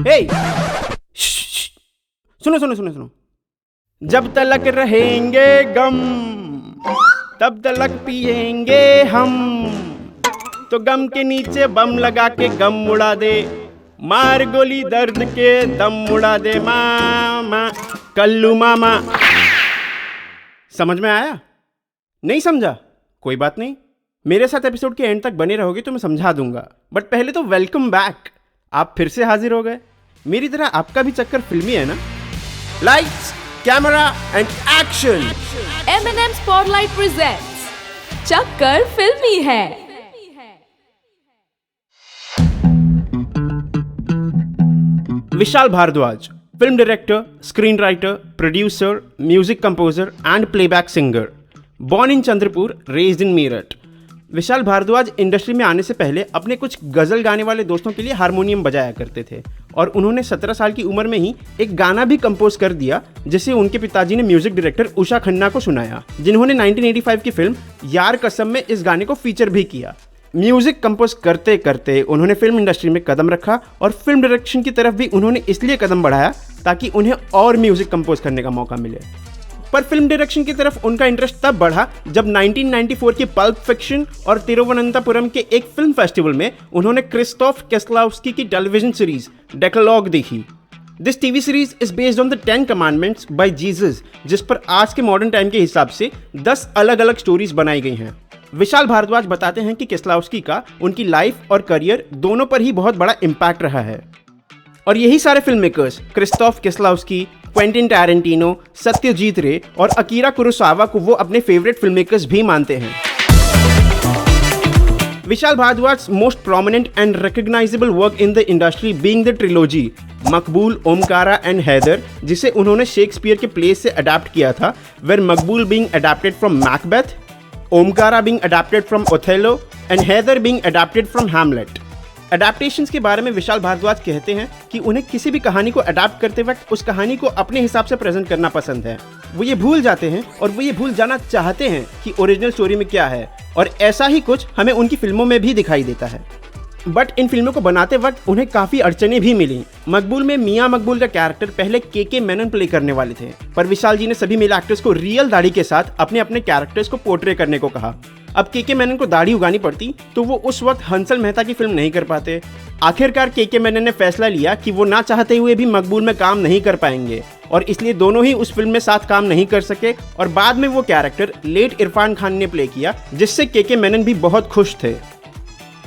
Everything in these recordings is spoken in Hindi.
हे सुनो सुनो सुनो सुनो। जब तलक रहेंगे गम तब तलक पिएंगे हम, तो गम के नीचे बम लगा के गम उड़ा दे, मार गोली दर्द के दम उड़ा दे मामा कल्लू मामा। समझ में आया? नहीं समझा? कोई बात नहीं, मेरे साथ एपिसोड के एंड तक बने रहोगे तो मैं समझा दूंगा। बट पहले तो वेलकम बैक, आप फिर से हाजिर हो गए। मेरी तरह आपका भी चक्कर फिल्मी है ना? Lights, camera and action. M&M Spotlight presents चक्कर फिल्मी है। Vishal Bhardwaj, film director, screen writer, producer, music composer and playback singer, born in Chandrapur, raised in Meerut. Vishal Bhardwaj industry में आने से पहले अपने कुछ गजल गाने वाले दोस्तों के लिए हारमोनियम बजाया करते थे और उन्होंने 17 साल की उम्र में ही एक गाना भी कंपोज कर दिया, जिसे उनके पिताजी ने म्यूजिक डायरेक्टर उषा खन्ना को सुनाया, जिन्होंने 1985 की फिल्म यार कसम में इस गाने को फीचर भी किया। म्यूजिक कंपोज करते करते उन्होंने फिल्म इंडस्ट्री में कदम रखा और फिल्म डायरेक्शन की तरफ भी उन्होंने इसलिए कदम बढ़ाया ताकि उन्हें और म्यूजिक कंपोज करने का मौका मिले। पर फिल्म डायरेक्शन की तरफ उनका इंटरेस्ट तब बढ़ा जब 1994 की पल्प फिक्शन और तिरुवनंतपुरम के एक फिल्म फेस्टिवल में उन्होंने क्रिस्टोफ केस्लावस्की की टेलीविजन सीरीज डेक्लॉग देखी। This TV series is based on the 10 commandments by Jesus, जिस पर आज के मॉडर्न टाइम के हिसाब से 10 अलग अलग स्टोरीज बनाई गई हैं। विशाल भारद्वाज बताते हैं कि केस्लावस्की का उनकी लाइफ और करियर दोनों पर ही बहुत बड़ा इम्पैक्ट रहा है और यही सारे film makers Krzysztof Kieslowski, Quentin Tarantino, Satyajit Ray और अकीरा कुरोसावा को वो अपने फेवरेट फिल्म मेकर्स भी मानते हैं। Vishal Bhardwaj most prominent and recognisable work in the industry being the trilogy Maqbool, Omkara and Haider, जिसे उन्होंने शेक्सपियर के प्ले से अडैप्ट किया था, where Maqbool being adapted from Macbeth, Omkara being adapted from Othello and Heather being adapted from Hamlet। Adaptations के बारे में विशाल भारद्वाज कहते हैं कि उन्हें किसी भी कहानी को अडैप्ट करते वक्त उस कहानी को अपने हिसाब से प्रेजेंट करना पसंद है। वो ये भूल जाते हैं और वो ये भूल जाना चाहते हैं कि ओरिजिनल स्टोरी में क्या है, और ऐसा ही कुछ हमें उनकी फिल्मों में भी दिखाई देता है। बट इन फिल्मों को बनाते वक्त उन्हें काफ़ी अड़चनें भी मिली। मकबूल में मियाँ मकबूल का कैरेक्टर पहले के मेनन प्ले करने वाले थे, पर विशाल जी ने सभी मेल एक्टर्स को रियल दाढ़ी के साथ अपने अपने कैरेक्टर्स को पोर्ट्रे करने को कहा। अब के मेनन को दाढ़ी उगानी पड़ती तो वो उस वक्त हंसल मेहता की फिल्म नहीं कर पाते। आखिरकार के मेनन ने फैसला लिया कि वो ना चाहते हुए भी मकबूल में काम नहीं कर पाएंगे और इसलिए दोनों ही उस फिल्म में साथ काम नहीं कर सके और बाद में वो कैरेक्टर लेट इरफान खान ने प्ले किया, जिससे के मेनन भी बहुत खुश थे।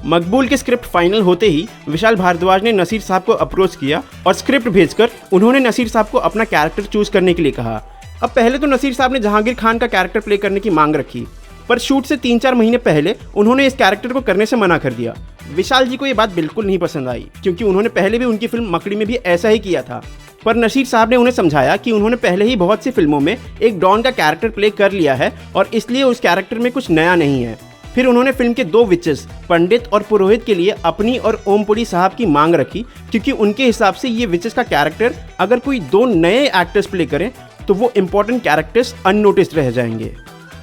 मकबूल की स्क्रिप्ट फाइनल होते ही विशाल भारद्वाज ने नसीर साहब को अप्रोच किया और स्क्रिप्ट भेजकर उन्होंने नसीर साहब को अपना कैरेक्टर चूज करने के लिए कहा। अब पहले तो नसीर साहब ने जहांगीर खान का कैरेक्टर प्ले करने की मांग रखी, पर शूट से 3-4 महीने पहले उन्होंने इस कैरेक्टर को करने से मना कर दिया। विशाल जी को ये बात बिल्कुल नहीं पसंद आई, क्योंकि उन्होंने पहले भी उनकी फिल्म मकड़ी में भी ऐसा ही किया था। पर नसीर साहब ने उन्हें समझाया कि उन्होंने पहले ही बहुत सी फिल्मों में एक डॉन का कैरेक्टर प्ले कर लिया है और इसलिए उस कैरेक्टर में कुछ नया नहीं है। फिर उन्होंने फिल्म के 2 विचेस पंडित और पुरोहित के लिए अपनी और ओमपुरी साहब की मांग रखी, क्योंकि उनके हिसाब से ये विचेस का कैरेक्टर अगर कोई 2 नए एक्टर्स प्ले करें तो वो इंपॉर्टेंट कैरेक्टर्स अननोटिस्ड रह जाएंगे।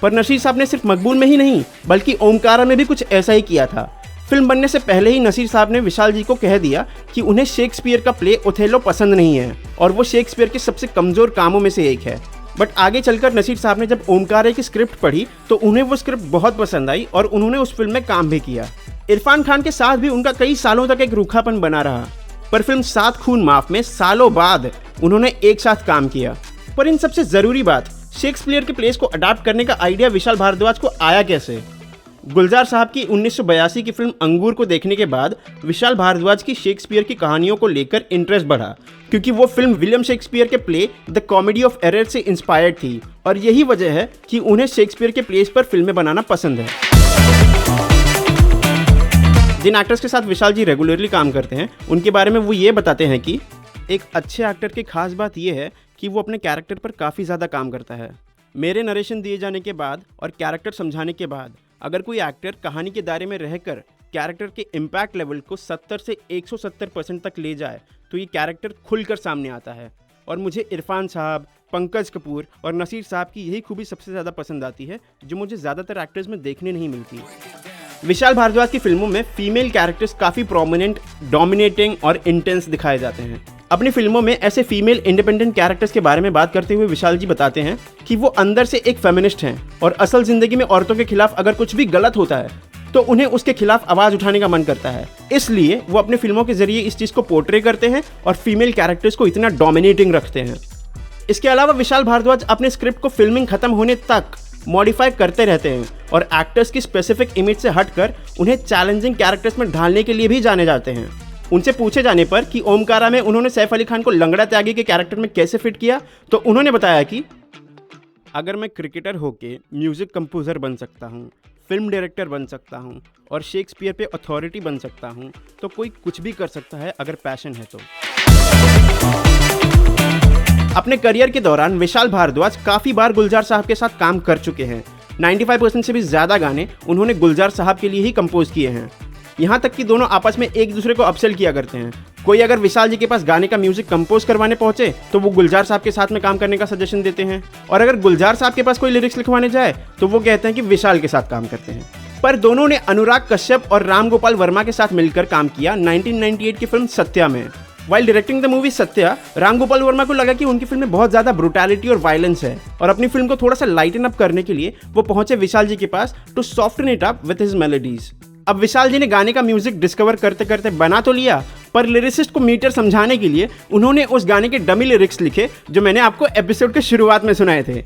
पर नसीर साहब ने सिर्फ मकबूल में ही नहीं बल्कि ओमकारा में भी कुछ ऐसा ही किया था। फिल्म बनने से पहले ही नसीर साहब ने विशाल जी को कह दिया कि उन्हें शेक्सपियर का प्ले ओथेलो पसंद नहीं है और वो शेक्सपियर के सबसे कमजोर कामों में से एक है। बट आगे चलकर नसीर साहब ने जब ओमकारा की स्क्रिप्ट पढ़ी तो उन्हें वो स्क्रिप्ट बहुत पसंद आई और उन्होंने उस फिल्म में काम भी किया। इरफान खान के साथ भी उनका कई सालों तक एक रूखापन बना रहा, पर फिल्म 7 खून माफ में सालों बाद उन्होंने एक साथ काम किया। पर इन सबसे ज़रूरी बात, शेक्सपियर के प्लेस को अडैप्ट करने का आइडिया विशाल भारद्वाज को आया कैसे? गुलजार साहब की 1982 की फिल्म अंगूर को देखने के बाद विशाल भारद्वाज की शेक्सपियर की कहानियों को लेकर इंटरेस्ट बढ़ा, क्योंकि वो फिल्म विलियम शेक्सपियर के play the comedy of error से इंस्पायर्ड थी और यही वजह है कि उन्हें शेक्सपियर के प्लेस पर फिल्में बनाना पसंद है। जिन एक्टर्स के साथ विशाल जी रेगुलरली काम करते हैं उनके बारे में वो ये बताते हैं कि एक अच्छे एक्टर की खास बात यह है कि वो अपने कैरेक्टर पर काफ़ी ज़्यादा काम करता है। मेरे नरेशन दिए जाने के बाद और कैरेक्टर समझाने के बाद अगर कोई एक्टर कहानी के दायरे में रहकर कैरेक्टर के इम्पैक्ट लेवल को 70 से 170% तक ले जाए तो ये कैरेक्टर खुलकर सामने आता है। और मुझे इरफान साहब, पंकज कपूर और नसीर साहब की यही खूबी सबसे ज़्यादा पसंद आती है, जो मुझे ज़्यादातर एक्टर्स में देखने नहीं मिलती। विशाल भारद्वाज की फिल्मों में फीमेल कैरेक्टर्स काफी प्रोमिनेंट, डोमिनेटिंग और इंटेंस दिखाए जाते हैं। अपनी फिल्मों में ऐसे फीमेल इंडिपेंडेंट कैरेक्टर्स के बारे में बात करते हुए विशाल जी बताते हैं कि वो अंदर से एक फेमिनिस्ट हैं और असल जिंदगी में औरतों के खिलाफ अगर कुछ भी गलत होता है तो उन्हें उसके खिलाफ आवाज उठाने का मन करता है। इसलिए वो अपनी फिल्मों के जरिए इस चीज को पोर्ट्रे करते हैं और फीमेल कैरेक्टर्स को इतना डोमिनेटिंग रखते हैं। इसके अलावा विशाल भारद्वाज अपने स्क्रिप्ट को फिल्मिंग खत्म होने तक मॉडिफाई करते रहते हैं और एक्टर्स की स्पेसिफिक इमेज से हटकर उन्हें चैलेंजिंग कैरेक्टर्स में ढालने के लिए भी जाने जाते हैं। उनसे पूछे जाने पर कि ओमकारा में उन्होंने सैफ अली खान को लंगड़ा त्यागी के कैरेक्टर में कैसे फिट किया, तो उन्होंने बताया कि अगर मैं क्रिकेटर होके म्यूजिक कंपोजर बन सकता हूँ, फिल्म डायरेक्टर बन सकता हूँ और शेक्सपियर पे अथॉरिटी बन सकता हूँ तो कोई कुछ भी कर सकता है अगर पैशन है तो। अपने करियर के दौरान विशाल भारद्वाज काफ़ी बार गुलजार साहब के साथ काम कर चुके हैं। 95% से भी ज़्यादा गाने उन्होंने गुलजार साहब के लिए ही कंपोज किए हैं। यहाँ तक कि दोनों आपस में एक दूसरे को अपसेल किया करते हैं। कोई अगर विशाल जी के पास गाने का म्यूजिक कंपोज करवाने पहुंचे तो वो गुलजार साहब के साथ में काम करने का सजेशन देते हैं, और अगर गुलजार साहब के पास कोई लिरिक्स लिखवाने जाए तो वो कहते हैं कि विशाल के साथ काम करते हैं। पर दोनों ने अनुराग कश्यप और राम गोपाल वर्मा के साथ मिलकर काम किया 1998 की फिल्म सत्या में। While directing the movie Satya, Ram Gopal Verma को लगा कि उनकी फिल्म में बहुत ज़्यादा ब्रुटैलिटी और वायलेंस है और अपनी फिल्म को थोड़ा सा लाइटन अप करने के लिए वो पहुंचे विशाल जी के पास to soften it up with his melodies. अब विशाल जी ने गाने का म्यूजिक डिस्कवर करते करते बना तो लिया, पर लिरिसिस्ट को मीटर समझाने के लिए उन्होंने उस गाने के डमी लिरिक्स लिखे जो मैंने आपको एपिसोड के शुरुआत में सुनाए थे।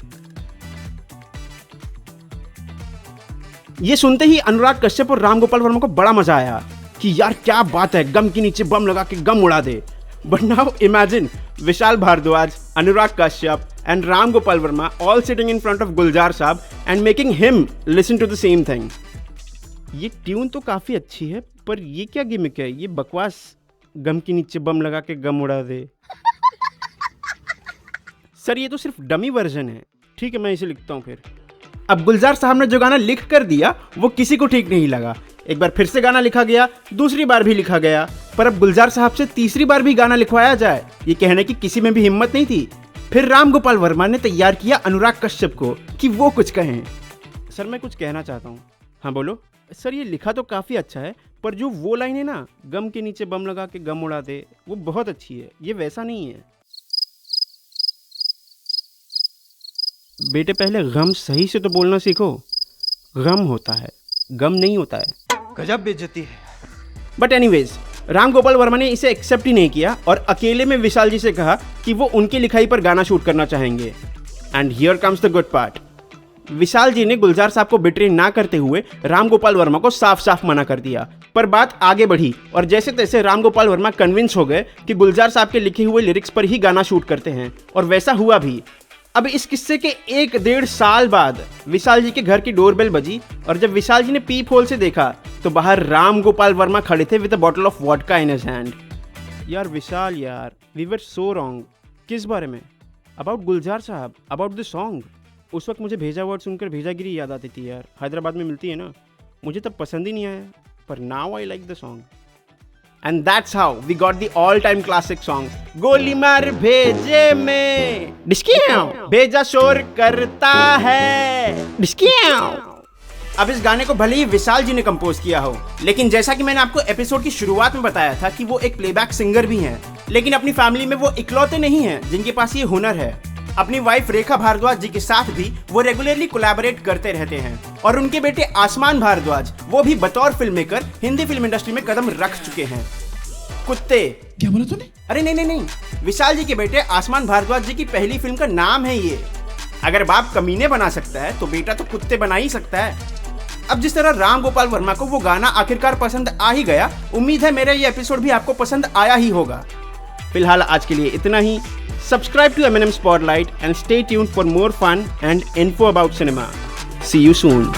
ये सुनते ही अनुराग कश्यप और राम गोपाल वर्मा को बड़ा मजा आया कि यार क्या बात है, गम के नीचे बम लगा के गम उड़ा दे। But now imagine Vishal Bhardwaj, Anurag Kashyap and Ram Gopal Varma all sitting in front of Gulzar sahab and making him listen to the same thing. ये ट्यून तो काफ़ी अच्छी है, पर ये क्या गिमिक है, ये बकवास गम के नीचे बम लगा के गम उड़ा दे। सर ये तो सिर्फ डमी वर्जन है। ठीक है, मैं इसे लिखता हूँ फिर। अब गुलजार साहब ने जो गाना लिख कर दिया वो किसी को ठीक नहीं लगा। एक बार फिर से गाना लिखा गया, दूसरी बार भी लिखा गया, पर अब गुलजार साहब से तीसरी बार भी गाना लिखवाया जाए ये कहने की किसी में भी हिम्मत नहीं थी। फिर राम गोपाल वर्मा ने तैयार किया अनुराग कश्यप को कि वो कुछ कहें। सर मैं कुछ कहना चाहता हूँ। हाँ बोलो। सर ये लिखा तो काफ़ी अच्छा है, पर जो वो लाइन है ना, गम के नीचे बम लगा के गम उड़ा दे, वो बहुत अच्छी है, ये वैसा नहीं है। बेटे पहले गम सही से तो बोलना सीखो। गम होता है, गम नहीं होता है। गजब बेइज्जती है। बट एनीवेज, राम गोपाल वर्मा ने इसे एक्सेप्ट ही नहीं किया और अकेले में विशाल जी से कहा कि वो उनकी लिखाई पर गाना शूट करना चाहेंगे। And here comes the good part. Vishal ji ने गुलजार साहब को बिट्रे ना करते हुए राम गोपाल वर्मा को साफ साफ मना कर दिया, पर बात आगे बढ़ी और जैसे तैसे राम गोपाल वर्मा कन्विंस हो गए कि गुलजार साहब के लिखे हुए लिरिक्स पर ही गाना शूट करते हैं, और वैसा हुआ भी। अब इस किस्से के 1-1.5 साल बाद विशाल जी के घर की डोरबेल बजी और जब विशाल जी ने पीप होल से देखा तो बाहर राम गोपाल वर्मा खड़े थे with a bottle of vodka in his hand. यार विशाल यार, वी वर सो रॉन्ग। किस बारे में? अबाउट गुलजार साहब, अबाउट द सॉन्ग। उस वक्त मुझे भेजा वर्ड सुनकर भेजागिरी याद आती थी यार, हैदराबाद में मिलती है ना, मुझे तब पसंद ही नहीं आया, पर now I like the song. And that's how we got the all time classic song गोली मार भेजे में डिस्कियाँ भेजा शोर करता है डिस्कियाँ। अब इस गाने को भले ही विशाल जी ने कंपोज किया हो, लेकिन जैसा कि मैंने आपको एपिसोड की शुरुआत में बताया था कि वो एक प्लेबैक सिंगर भी हैं, लेकिन अपनी फैमिली में वो इकलौते नहीं हैं जिनके पास ये हुनर है। अपनी वाइफ रेखा भारद्वाज जी के साथ भी वो रेगुलरली कोलैबोरेट करते रहते हैं, और उनके बेटे आसमान भारद्वाज वो भी बतौर film maker Hindi film industry में कदम रख चुके हैं। कुत्ते। क्या बोला तूने? अरे नहीं, विशाल जी के बेटे आसमान भारद्वाज जी की पहली फिल्म का नाम है ये। अगर बाप कमीने बना सकता है तो बेटा तो कुत्ते बना ही सकता है। अब जिस तरह राम गोपाल वर्मा को वो गाना आखिरकार पसंद आ ही गया, उम्मीद है मेरा ये एपिसोड भी आपको पसंद आया ही होगा। फिलहाल आज के लिए इतना ही। Subscribe to M&M Spotlight and stay tuned for more fun and info about cinema. See you soon.